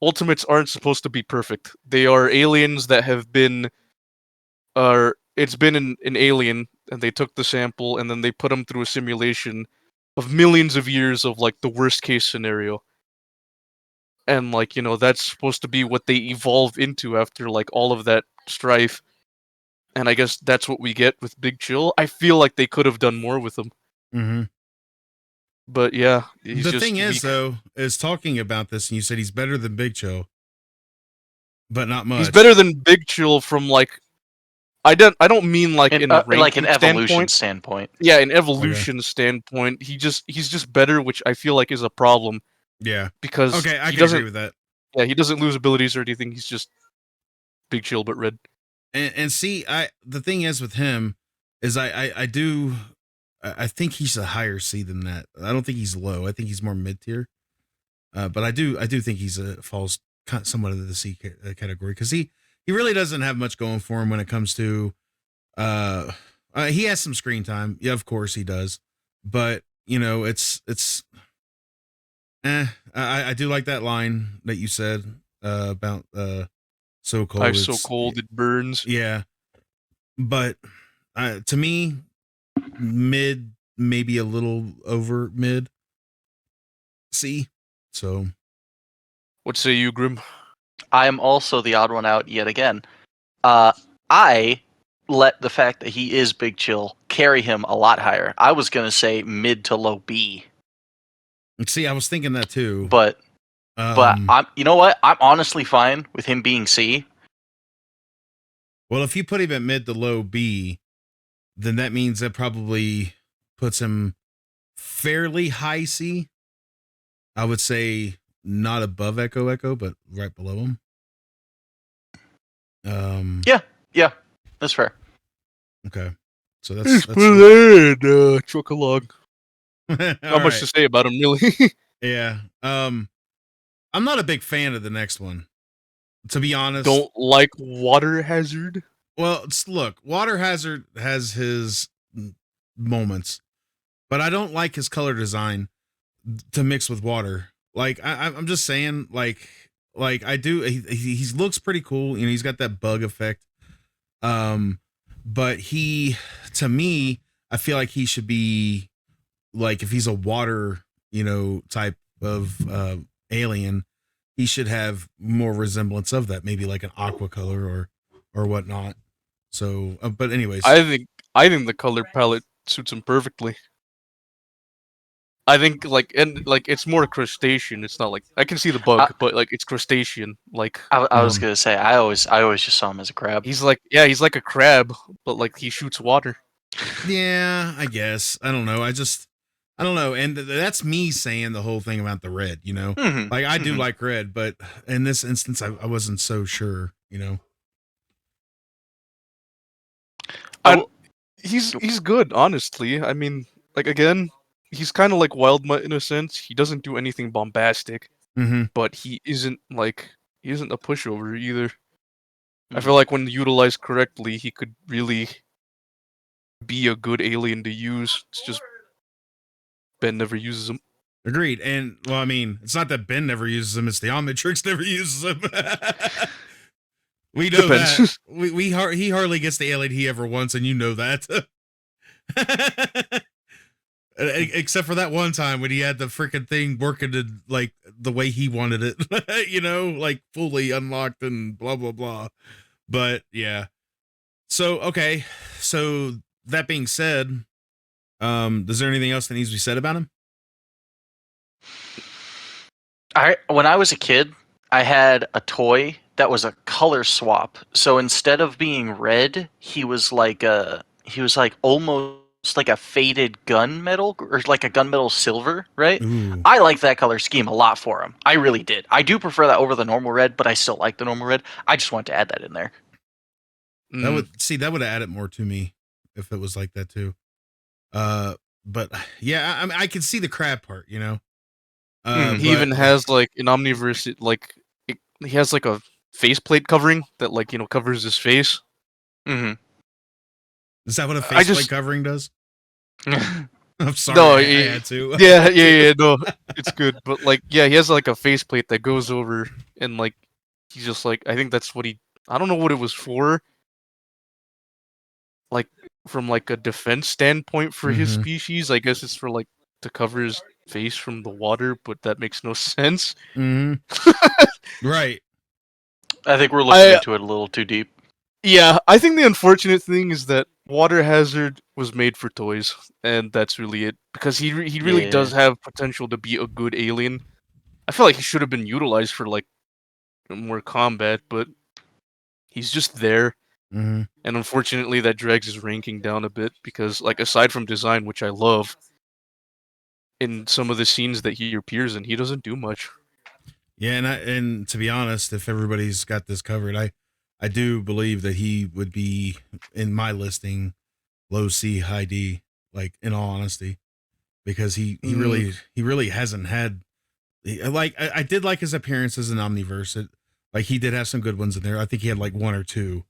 ultimates aren't supposed to be perfect. They are aliens that have been, it's been an alien, and they took the sample and then they put them through a simulation of millions of years of like the worst case scenario. And like, that's supposed to be what they evolve into after like all of that strife. And I guess that's what we get with Big Chill. I feel like they could have done more with him. Mm-hmm. But yeah, the thing is, though, is talking about this, and you said he's better than Big Chill, but not much. He's better than Big Chill from like, I don't mean like in a like an evolution standpoint. standpoint. Yeah, an evolution standpoint. He's just better, which I feel like is a problem. Yeah. Because okay, I can agree with that. Yeah, he doesn't lose abilities or anything. He's just Big Chill but red. And see, the thing is with him is I think he's a higher C than that. I don't think he's low. I think he's more mid tier. But I do think he's falls somewhat into the C category because he really doesn't have much going for him when it comes to he has some screen time. Yeah, of course he does. But it's I do like that line that you said about so cold. Ice so cold it burns. Yeah, but to me, mid, maybe a little over mid. C. So, What say you, Grim? I am also the odd one out yet again. I let the fact that he is Big Chill carry him a lot higher. I was gonna say mid to low B, see, I was thinking that too. but I'm. You know what? I'm honestly fine with him being C. Well, if you put him at mid to low B, then that means that probably puts him fairly high C. I would say not above Echo, but right below him. Yeah, that's fair. Okay. So that's truck along. Not much right. to say about him, really. Yeah. I'm not a big fan of the next one, to be honest. Don't like Water Hazard. Well, look, Water Hazard has his moments, but I don't like his color design to mix with water. Like I'm just saying, like I do. He looks pretty cool. You know, he's got that bug effect. But to me, I feel like he should be like, if he's a water, type of alien, he should have more resemblance of that, maybe like an aqua color or whatnot. So, but anyways, I think the color palette suits him perfectly. I think it's more crustacean. It's not like I can see the bug, but like it's crustacean. Like I was gonna say I always just saw him as a crab. he's like a crab, but like he shoots water. yeah, I guess. I don't know. I don't know. And that's me saying the whole thing about the red, Mhm, like I do mhm. like red, but in this instance, I wasn't so sure, He's good, honestly. I mean, like again, he's kind of like Wild Mutt in a sense. He doesn't do anything bombastic, Mm-hmm. but he isn't a pushover either. I Mhm. feel like when utilized correctly, he could really be a good alien to use. It's just Ben never uses him. Agreed. And well, I mean, it's not that Ben never uses them; it's the Omnitrix never uses them. We know Depends. that. He hardly gets the alien he ever wants, and you know that. Except for that one time when he had the freaking thing working to like the way he wanted it, like fully unlocked and blah blah blah. But yeah. So okay. So that being said, is there anything else that needs to be said about him? When I was a kid, I had a toy that was a color swap. So instead of being red, he was like almost like a faded gunmetal, or like a gunmetal silver, right? Ooh. I like that color scheme a lot for him. I really did. I do prefer that over the normal red, but I still like the normal red. I just wanted to add that in there. That would have added more to me if it was like that too. But yeah, I mean, I can see the crab part, He even has like an omniverse. He has like a faceplate covering that covers his face. Mm-hmm. Is that what a faceplate covering does? I'm sorry, No, I had to. yeah, no, it's good. But he has like a faceplate that goes over, and he's just I think that's what I don't know what it was for. Like from a defense standpoint for his species, I guess it's for to cover his face from the water, but that makes no sense. Right. I think we're looking into it a little too deep. Yeah, I think the unfortunate thing is that Water Hazard was made for toys, and that's really it. Because he really does have potential to be a good alien. I feel like he should have been utilized for more combat, but he's just there. Mm-hmm. And unfortunately, that drags his ranking down a bit because, aside from design, which I love, in some of the scenes that he appears in, he doesn't do much. Yeah, and to be honest, if everybody's got this covered, I do believe that he would be in my listing low C, high D, like in all honesty, because he really hasn't had I did like his appearances in Omniverse. He did have some good ones in there. I think he had like one or two.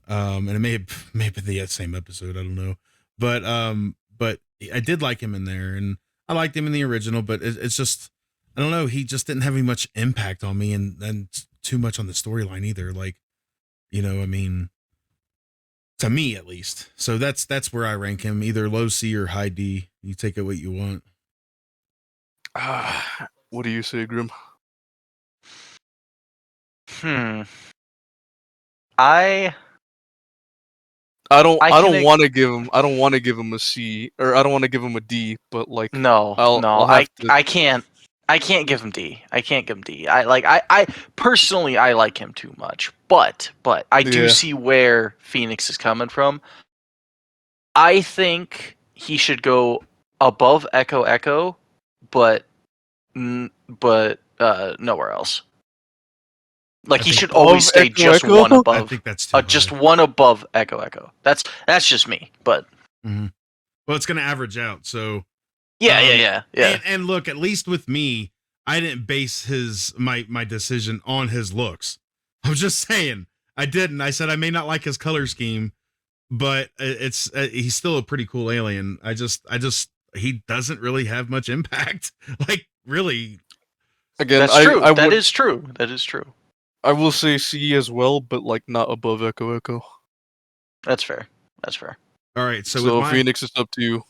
And it may have been the same episode, I don't know. But I did like him in there, and I liked him in the original, but it's just I don't know. He just didn't have any much impact on me, and too much on the storyline either. Like, I mean, to me at least. So that's where I rank him, either low C or high D. You take it what you want. What do you say, Grim? I I don't I can want to give him a C, or I don't want to give him a D, but like no, I'll have to. I can't give him D. I can't give him D. I personally I like him too much. But I do Yeah. see where Phoenix is coming from. I think he should go above Echo Echo, but nowhere else. Like I he think should always Above stay Echo just Echo? one I above. think that's too Just high. one above Echo Echo. That's just me. But Well, it's going to average out. So yeah. And look, at least with me, I didn't base my decision on his looks. I'm just saying I didn't. I said I may not like his color scheme, but it's he's still a pretty cool alien. I just he doesn't really have much impact. Like really. Again, That's true. I That would, is true. That is true. I will say C as well, but like not above Echo Echo. That's fair. That's fair. All right, so So with my Phoenix, it's up to you.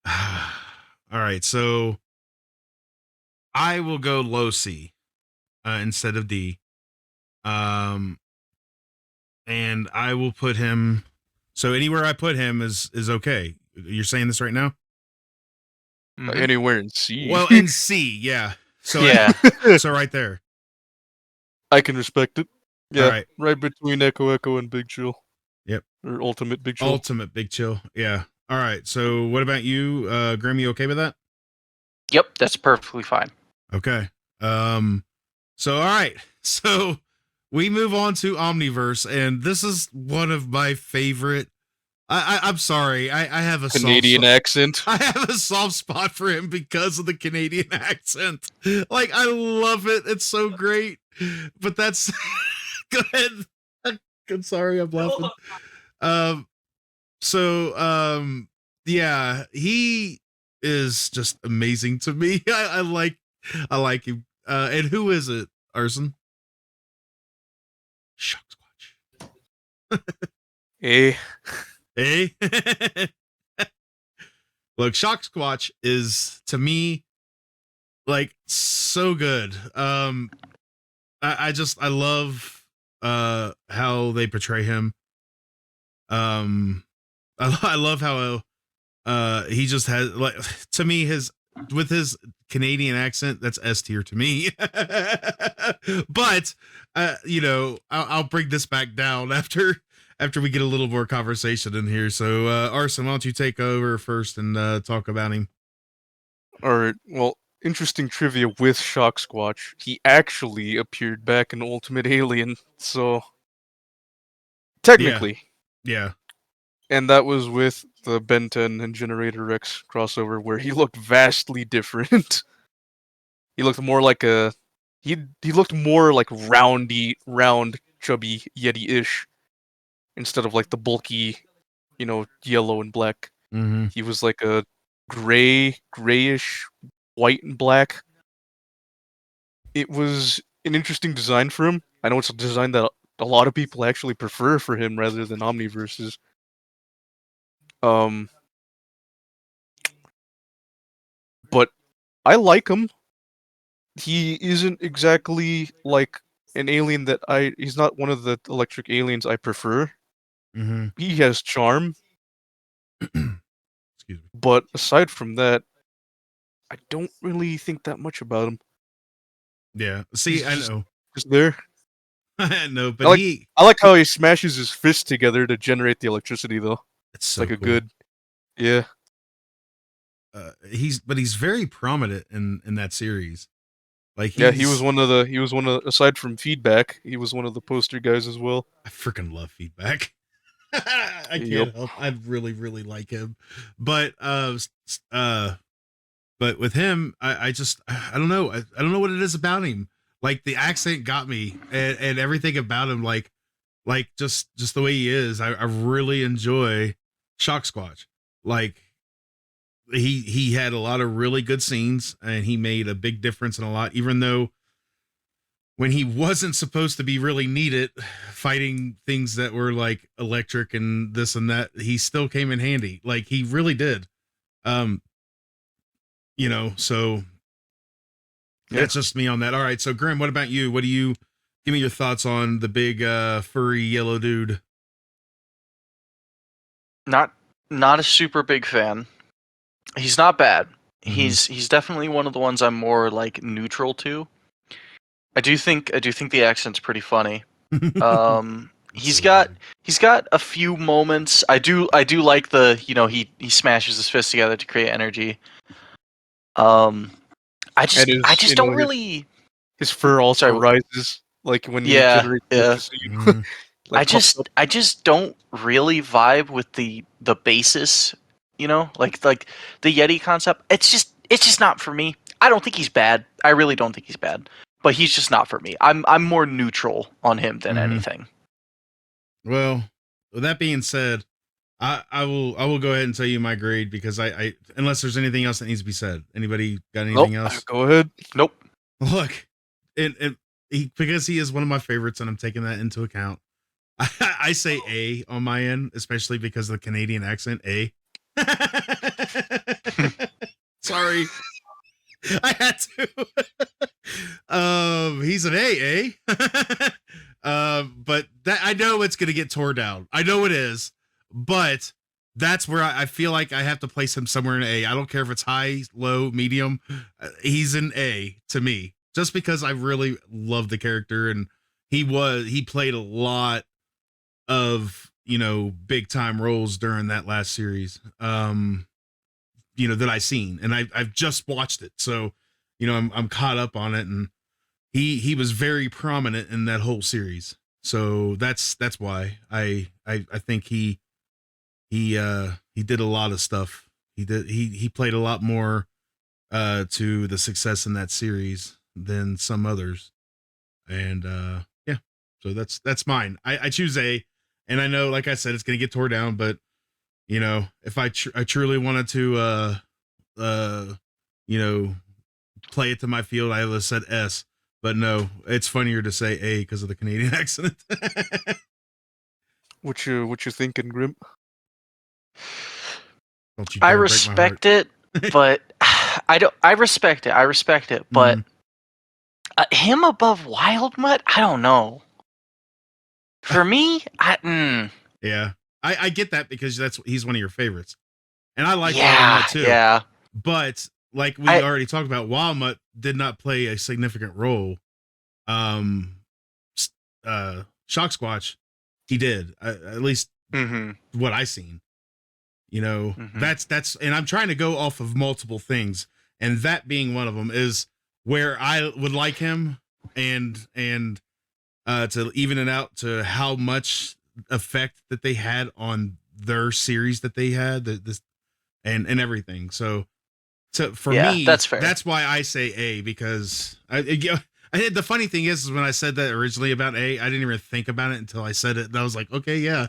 all right, so I will go low C instead of D. And I will put him. So anywhere I put him is okay. You're saying this right now? Mhm. Anywhere in C. Well, in C, yeah. So Yeah. so right there. I can respect it. Yeah, All right. right between Echo Echo and Big Chill. Yep. Or Ultimate Big Chill. Ultimate Big Chill. Yeah. All right. So what about you, Grim? You okay with that? Yep. That's perfectly fine. Okay. So all right. So we move on to Omniverse, and this is one of my favorite. I'm sorry. I have a Canadian accent. I have a soft spot for him because of the Canadian accent. Like I love it. It's so great. But that's go ahead. I'm sorry, I'm laughing. Yeah, he is just amazing to me. I like him. And who is it, Arson? Shock Squatch. Eh. Hey. Look, Shock Squatch is to me like so good. I love how they portray him. I love how he just has like to me his with his Canadian accent, that's S tier to me. But I'll bring this back down after we get a little more conversation in here. So Arson, why don't you take over first and talk about him? Alright, well, interesting trivia with Shock Squatch. He actually appeared back in Ultimate Alien, so technically. Yeah. And that was with the Ben 10 and Generator X crossover where he looked vastly different. He looked more like a he looked more like round, chubby Yeti-ish instead of like the bulky, yellow and black. Mm-hmm. He was like a grayish, white and black. It was an interesting design for him. I know it's a design that a lot of people actually prefer for him rather than Omniverses. But I like him. He isn't exactly like an alien that he's not one of the electric aliens I prefer. Mm-hmm. He has charm, Excuse me. but aside from that, I don't really think that much about him. Yeah. See, He's I just- know. Just there. I know, but I like how he smashes his fists together to generate the electricity, though. it's so Like a cool. good, yeah. He's very prominent in that series. Like He was one of aside from feedback, he was one of the poster guys as well. I freaking love feedback. I can't Yep. help. I really like him, but but with him, I just I don't know. I don't know what it is about him. Like the accent got me, and everything about him, like just the way he is. I really enjoy Shock Squatch. Like he had a lot of really good scenes, and he made a big difference in a lot, even though when he wasn't supposed to be really needed fighting things that were like electric and this and that, he still came in handy. Like he really did. Um, so that's just me on that. All right. So Grim, what about you? Give me your thoughts on the big furry yellow dude? Not a super big fan. He's not bad. Mhm. He's definitely one of the ones I'm more like neutral to. I do think the accent's pretty funny. He's So got funny. a few moments. I do like the he smashes his fists together to create energy. I And just don't really. his fur also Sorry. rises like when he Yeah, generates yeah. electricity. Mhm. Like puffs up. I just don't really vibe with the basis, like the Yeti concept. It's just not for me. I don't think he's bad. I really don't think he's bad, but he's just not for me. I'm more neutral on him than Mhm. anything. Well, with that being said, I will go ahead and tell you my grade because I unless there's anything else that needs to be said. Anybody got anything Nope. else? Go ahead. Nope. Look, because he is one of my favorites, and I'm taking that into account. I say A on my end, especially because of the Canadian accent. A. Sorry, I had to. He's an A, eh? But that I know it's gonna get tore down. I know it is, but that's where I feel like I have to place him somewhere in A. I don't care if it's high, low, medium. He's an A to me, just because I really love the character, and he played a lot of big time roles during that last series. That I seen, and I've just watched it, so I'm caught up on it, and he was very prominent in that whole series. So that's why I think he did a lot of stuff. He played a lot more to the success in that series than some others. And yeah, so that's mine. I choose A, and I know, like I said, it's gonna get tore down, but if I truly wanted to uh play it to my field, I would have said S. But no, it's funnier to say A because of the Canadian accent. What you thinking, Grim? Don't you I dare break my heart. respect it, but I don't. I respect it. I respect it, but Mhm. him above Wild Mutt, I don't know. For me, Yeah, I get that because he's one of your favorites, and I like Wild yeah, Mutt too. yeah. But like we I already talked about, Wild Mutt did not play a significant role. Um, Shock Squatch, he did, at least mm-hmm, what I seen. mm-hmm. That's and I'm trying to go off of multiple things, and that being one of them is where I would like him, and to even it out to how much effect that they had on their series that they had, this and everything. So for Yeah, me, that's fair. that's why I say A, because the funny thing is when I said that originally about A, I didn't even think about it until I said it, and I was like, okay, yeah,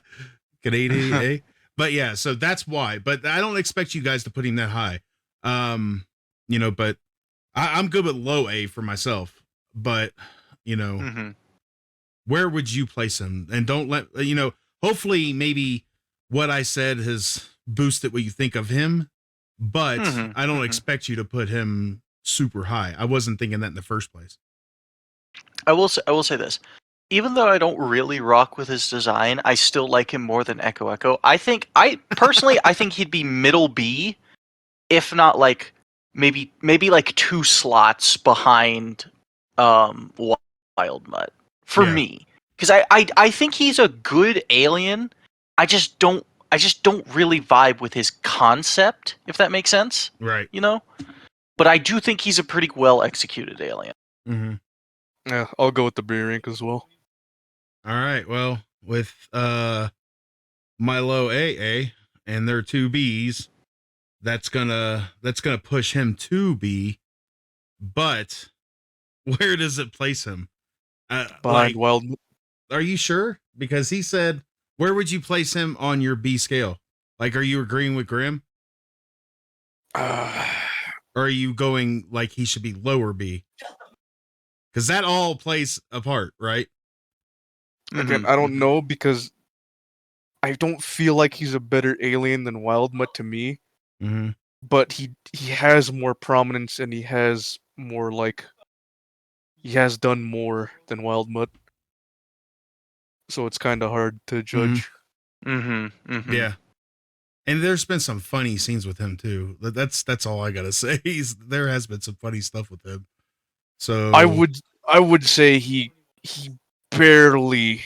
Canadian A. But yeah, so that's why. But I don't expect you guys to put him that high. But I'm good with low A for myself. But Mm-hmm. where would you place him? And don't let hopefully maybe what I said has boosted what you think of him, but Mm-hmm. I don't Mm-hmm. expect you to put him super high. I wasn't thinking that in the first place. I will say this. Even though I don't really rock with his design, I still like him more than Echo Echo. I personally I think he'd be middle B, if not like maybe like 2 slots behind Wild Mutt for Yeah, me. Because I think he's a good alien. I just don't really vibe with his concept, if that makes sense. right. You know? But I do think he's a pretty well executed alien. Mm-hmm. Yeah, I'll go with the B rank as well. All right. Well, with Milo AA and their two Bs, that's gonna push him to B. But where does it place him? Behind Wild. Are you sure? Because he said, where would you place him on your B scale? Like, are you agreeing with Grim? Or are you going like he should be lower B? Because that all plays a part, right? Again, Mhm, I don't mhm. know because I don't feel like he's a better alien than Wild Mutt to me, Mm-hmm. but he has more prominence and he has more like he has done more than Wild Mutt, so it's kind of hard to Mm-hmm. judge. Mhm, mhm. Yeah. And there's been some funny scenes with him too. That's all I gotta say. There has been some funny stuff with him. I So would I would say he barely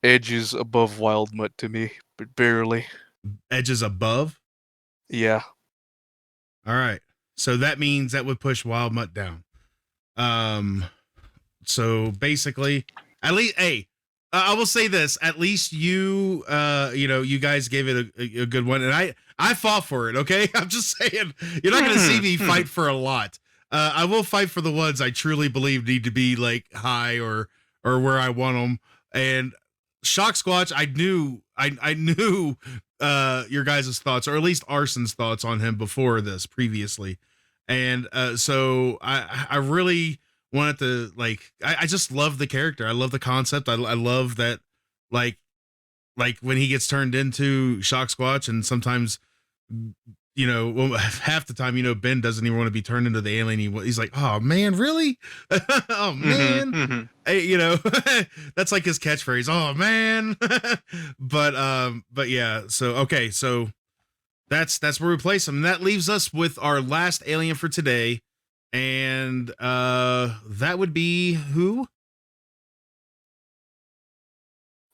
edges above Wild Mutt to me, but barely. edges above. Yeah. All right. So that means that would push Wild Mutt down. Um. So basically, at least, hey, I will say this: at least you, you guys gave it a good one, and I fought for it. Okay, I'm just saying, you're not gonna see Mhm, me mhm. fight for a lot. I will fight for the ones I truly believe need to be like high or where I want them. And Shock Squatch, I knew your guys' thoughts, or at least Arson's thoughts on him before this previously, and so I really wanted to like I just love the character. I love the concept. I love that like when he gets turned into Shock Squatch, and sometimes well, half the time Ben doesn't even want to be turned into the alien. He's like, oh man, really? Oh Mhm, man. mhm. Hey, that's like his catchphrase. Oh man. but yeah. So okay, so that's where we place him. And that leaves us with our last alien for today, and that would be who?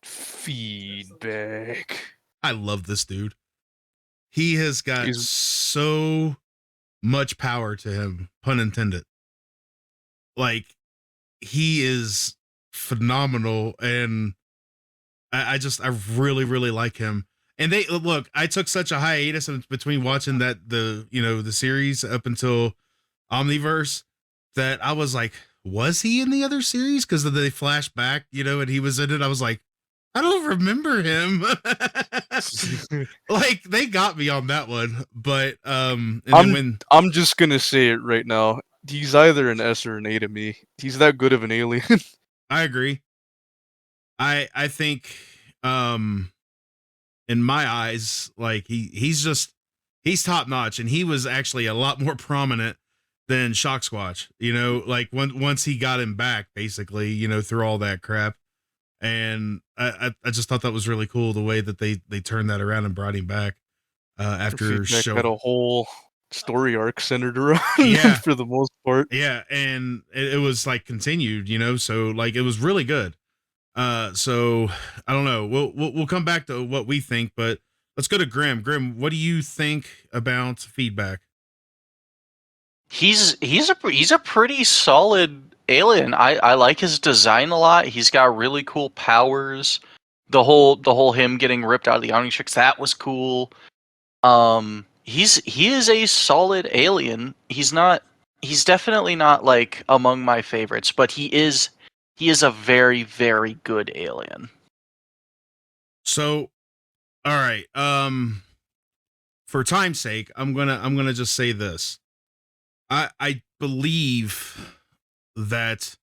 Feedback. I love this dude. He has got He's so much power to him, pun intended. Like he is phenomenal, and I really really like him. And they look, I took such a hiatus between watching the series up until Omniverse that I was like, was he in the other series? Because they flash back, and he was in it. I was like, I don't remember him. Like they got me on that one, but and then I'm when I'm just gonna say it right now. He's either an S or an A to me. He's that good of an alien. I agree, I think um in my eyes, like he's top notch, and he was actually a lot more prominent than Shock Squatch. Like once he got him back, basically, through all that crap. And I just thought that was really cool the way that they turned that around and brought him back after Feedback had show. a whole story arc centered around him Yeah, for the most part. yeah, and it was like continued, so like it was really good. So I don't know. We'll come back to what we think, but let's go to Grim. Grim, what do you think about feedback? He's a pretty solid alien. I like his design a lot. He's got really cool powers. The whole him getting ripped out of the Omnitrix, that was cool. He is a solid alien. He's definitely not like among my favorites, but he is a very, very good alien. So, all right. For time's sake, I'm gonna just say this. I believe that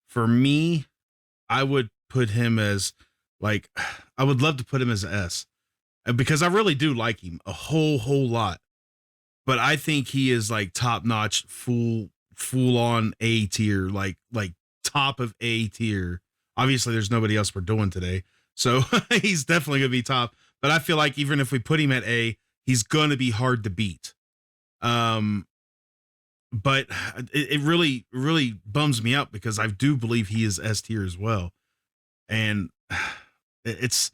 for me, I would put him as like I would love to put him as an S because I really do like him a whole lot. But I think he is like top notch, full on A tier, like top of A tier. Obviously, there's nobody else we're doing today, so he's definitely gonna be top. But I feel like even if we put him at A, he's gonna be hard to beat. Um, but it really bums me out because I do believe he is S tier as well, and it's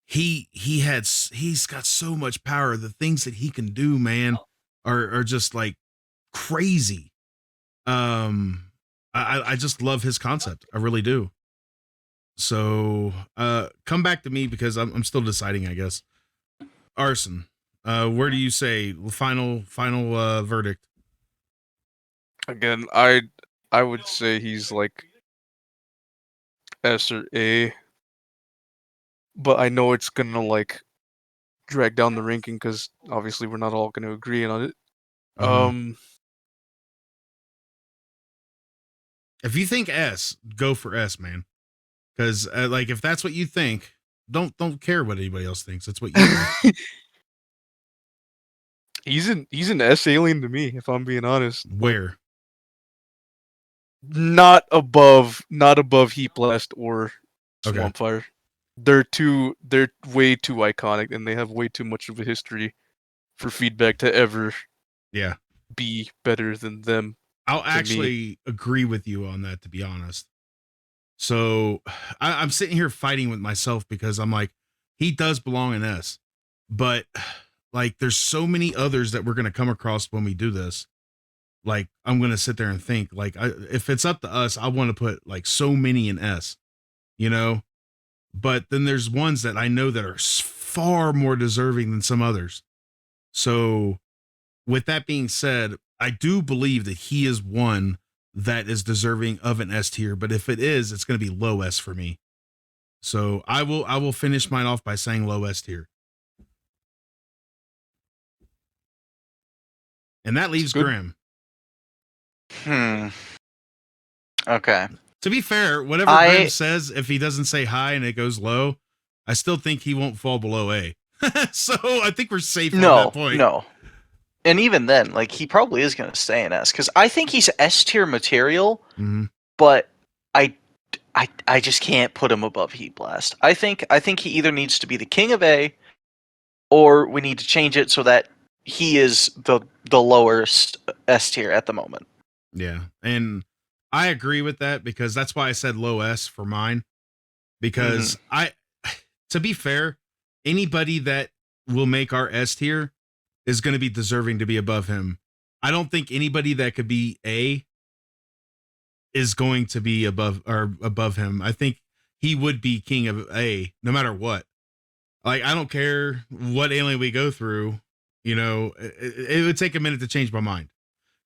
he's got so much power. The things that he can do, man, are just like crazy. Um, I just love his concept. I really do. So, come back to me because I'm still deciding. I guess Arson. Where do you say final verdict? Again, I would say he's like S or A, but I know it's gonna like drag down the ranking because obviously we're not all gonna agree on it. Um, If you think S, go for S, man. Because like if that's what you think, don't care what anybody else thinks. It's what you think. he's an S alien to me, if I'm being honest. Like, Where? not above Heat Blast or Okay. Swamp Fire. They're way too iconic, and they have way too much of a history for feedback to ever Yeah. be better than them. I'll me. actually agree with you on that, to be honest. So I'm sitting here fighting with myself because I'm like, he does belong in S, but like there's so many others that we're going to come across when we do this. Like I'm going to sit there and think like, if it's up to us, I want to put like so many in S, you know, but then there's ones that I know that are far more deserving than some others. So with that being said, I do believe that he is one that is deserving of an S tier, but if it is, it's going to be low S for me. So I will finish mine off by saying low S tier. And that leaves Good. Grim. Okay. To be fair, whatever Grim says, if he doesn't say high and it goes low, I still think he won't fall below A. So I think we're safe on that point. No. And even then, like he probably is going to stay in S because I think he's S tier material, but I just can't put him above Heat Blast. I think he either needs to be the king of A, or we need to change it so that he is the lowest S tier at the moment. Yeah, and I agree with that because that's why I said low S for mine. Because to be fair, anybody that will make our S tier is going to be deserving to be above him. I don't think anybody that could be A is going to be above him. I think he would be king of A no matter what. Like I don't care what alien we go through, you know, it would take a minute to change my mind.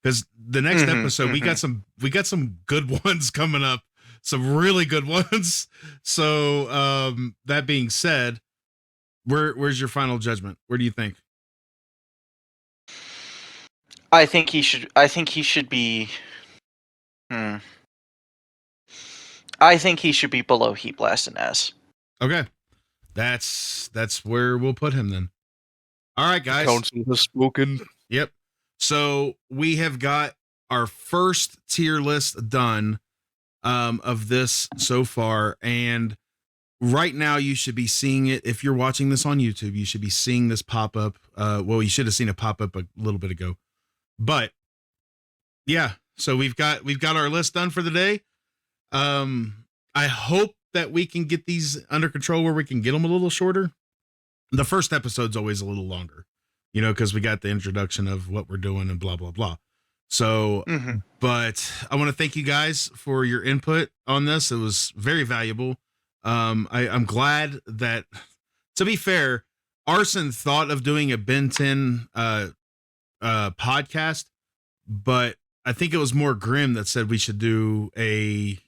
Because the next episode we got some good ones coming up, some really good ones. So that being said, where's your final judgment? Where do you think? I think he should be. I think he should be below Heat Blast and S. Okay, that's where we'll put him then. All right, guys. Council has spoken. Yep. So we have got our first tier list done of this so far, and right now you should be seeing it. If you're watching this on YouTube, you should be seeing this pop up. Well, you should have seen it pop up a little bit ago, but yeah. So we've got our list done for the day. I hope that we can get these under control where we can get them a little shorter. The first episode's always a little longer, you know, because we got the introduction of what we're doing and blah, blah, blah. So, but I want to thank you guys for your input on this. It was very valuable. I'm glad that, to be fair, Arson thought of doing a Ben 10 podcast, but I think it was more Grim that said we should do a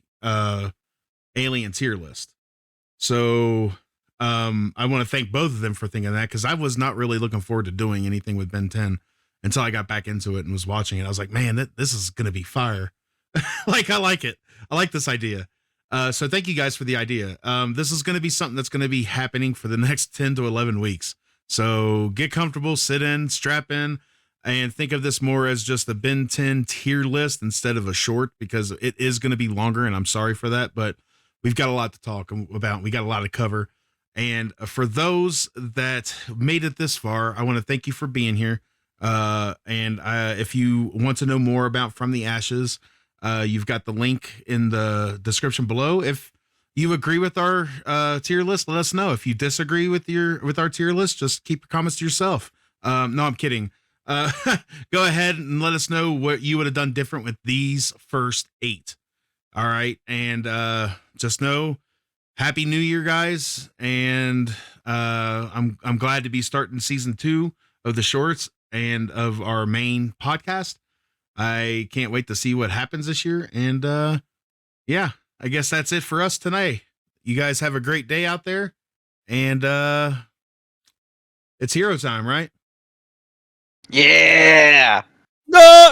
alien tier list. So I want to thank both of them for thinking that, because I was not really looking forward to doing anything with Ben 10 until I got back into it and was watching it. I was like, man, this is going to be fire. Like, I like it. I like this idea. So thank you guys for the idea. This is going to be something that's going to be happening for the next 10 to 11 weeks. So get comfortable, sit in, strap in, and think of this more as just the Ben 10 tier list instead of a short, because it is going to be longer, and I'm sorry for that, but we've got a lot to talk about. We got a lot to cover. And for those that made it this far, I want to thank you for being here. And if you want to know more about From the Ashes, you've got the link in the description below. If you agree with our tier list, let us know. If you disagree with our tier list, just keep your comments to yourself. No, I'm kidding. Go ahead and let us know what you would have done different with these first 8. All right. And just know, Happy New Year, guys. And I'm glad to be starting season 2 of the shorts and of our main podcast. I can't wait to see what happens this year. And yeah, I guess that's it for us tonight. You guys have a great day out there. And it's hero time, right? Yeah. No!